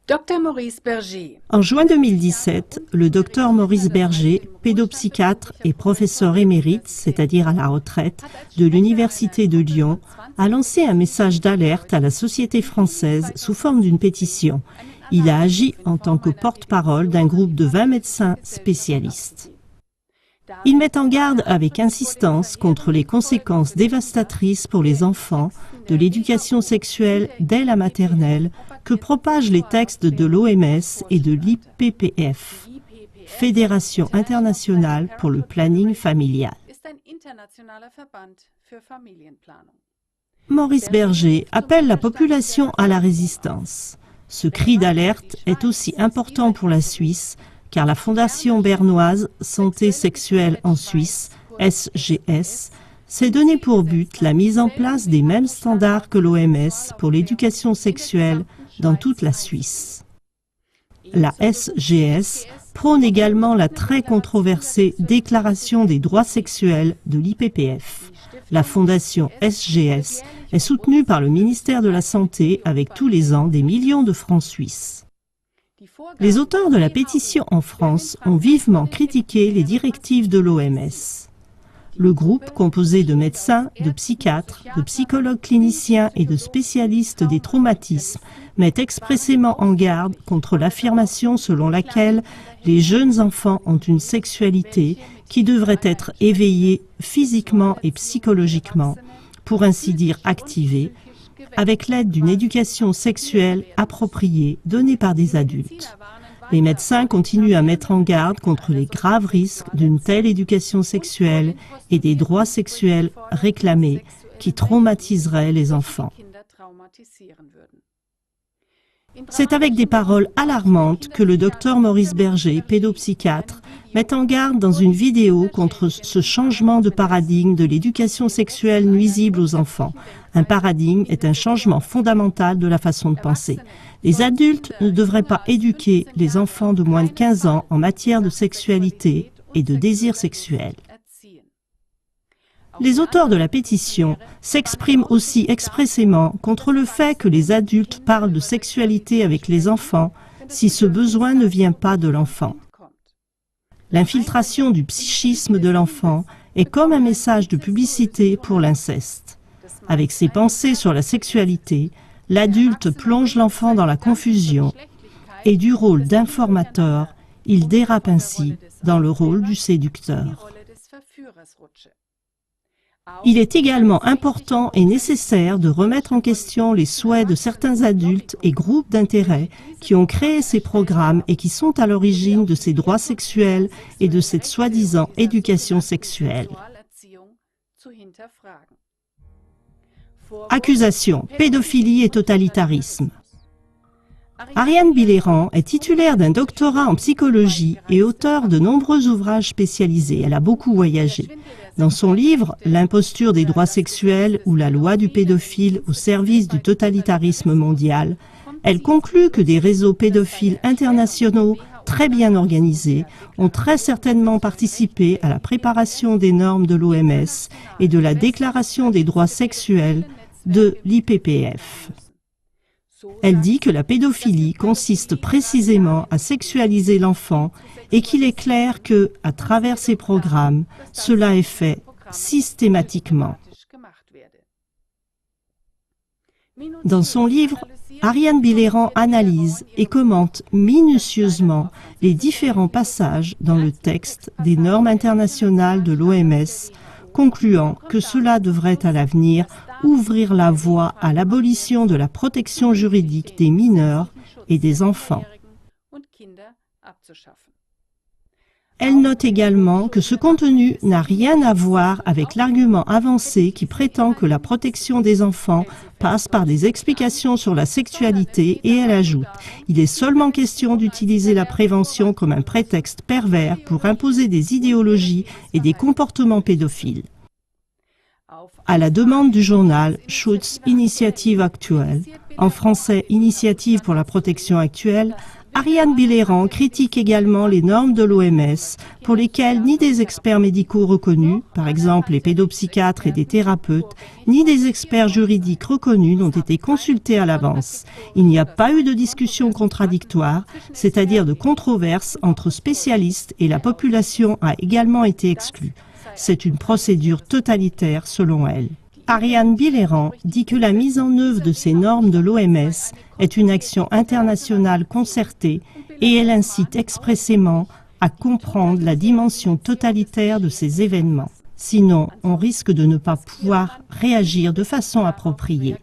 Dr Maurice Berger. En juin 2017, le docteur Maurice Berger, pédopsychiatre et professeur émérite, c'est-à-dire à la retraite, de l'Université de Lyon, a lancé un message d'alerte à la société française sous forme d'une pétition. Il a agi en tant que porte-parole d'un groupe de 20 médecins spécialistes. Il met en garde avec insistance contre les conséquences dévastatrices pour les enfants de l'éducation sexuelle dès la maternelle que propagent les textes de l'OMS et de l'IPPF, Fédération internationale pour le planning familial. Maurice Berger appelle la population à la résistance. Ce cri d'alerte est aussi important pour la Suisse, car la Fondation bernoise Santé sexuelle en Suisse, SGS, s'est donné pour but la mise en place des mêmes standards que l'OMS pour l'éducation sexuelle dans toute la Suisse. La SGS prône également la très controversée Déclaration des droits sexuels de l'IPPF. La fondation SGS est soutenue par le ministère de la Santé avec tous les ans des millions de francs suisses. Les auteurs de la pétition en France ont vivement critiqué les directives de l'OMS. Le groupe, composé de médecins, de psychiatres, de psychologues cliniciens et de spécialistes des traumatismes, met expressément en garde contre l'affirmation selon laquelle les jeunes enfants ont une sexualité qui devrait être éveillée physiquement et psychologiquement, pour ainsi dire activée, avec l'aide d'une éducation sexuelle appropriée donnée par des adultes. Les médecins continuent à mettre en garde contre les graves risques d'une telle éducation sexuelle et des droits sexuels réclamés qui traumatiseraient les enfants. C'est avec des paroles alarmantes que le docteur Maurice Berger, pédopsychiatre, met en garde dans une vidéo contre ce changement de paradigme de l'éducation sexuelle nuisible aux enfants. Un paradigme est un changement fondamental de la façon de penser. Les adultes ne devraient pas éduquer les enfants de moins de 15 ans en matière de sexualité et de désir sexuel. Les auteurs de la pétition s'expriment aussi expressément contre le fait que les adultes parlent de sexualité avec les enfants si ce besoin ne vient pas de l'enfant. L'infiltration du psychisme de l'enfant est comme un message de publicité pour l'inceste. Avec ses pensées sur la sexualité, l'adulte plonge l'enfant dans la confusion et du rôle d'informateur, il dérape ainsi dans le rôle du séducteur. Il est également important et nécessaire de remettre en question les souhaits de certains adultes et groupes d'intérêt qui ont créé ces programmes et qui sont à l'origine de ces droits sexuels et de cette soi-disant éducation sexuelle. Accusation, pédophilie et totalitarisme. Ariane Billéran est titulaire d'un doctorat en psychologie et auteure de nombreux ouvrages spécialisés. Elle a beaucoup voyagé. Dans son livre « L'imposture des droits sexuels ou la loi du pédophile au service du totalitarisme mondial », elle conclut que des réseaux pédophiles internationaux très bien organisés ont très certainement participé à la préparation des normes de l'OMS et de la Déclaration des droits sexuels de l'IPPF. Elle dit que la pédophilie consiste précisément à sexualiser l'enfant et qu'il est clair que, à travers ces programmes, cela est fait systématiquement. Dans son livre, Ariane Billéran analyse et commente minutieusement les différents passages dans le texte des normes internationales de l'OMS, concluant que cela devrait à l'avenir ouvrir la voie à l'abolition de la protection juridique des mineurs et des enfants. Elle note également que ce contenu n'a rien à voir avec l'argument avancé qui prétend que la protection des enfants passe par des explications sur la sexualité et elle ajoute « Il est seulement question d'utiliser la prévention comme un prétexte pervers pour imposer des idéologies et des comportements pédophiles. » À la demande du journal Schutz Initiative Actuelle, en français Initiative pour la protection actuelle, Ariane Billéran critique également les normes de l'OMS pour lesquelles ni des experts médicaux reconnus, par exemple les pédopsychiatres et des thérapeutes, ni des experts juridiques reconnus n'ont été consultés à l'avance. Il n'y a pas eu de discussion contradictoire, c'est-à-dire de controverse entre spécialistes, et la population a également été exclue. C'est une procédure totalitaire selon elle. Ariane Billéran dit que la mise en œuvre de ces normes de l'OMS est une action internationale concertée et elle incite expressément à comprendre la dimension totalitaire de ces événements. Sinon, on risque de ne pas pouvoir réagir de façon appropriée.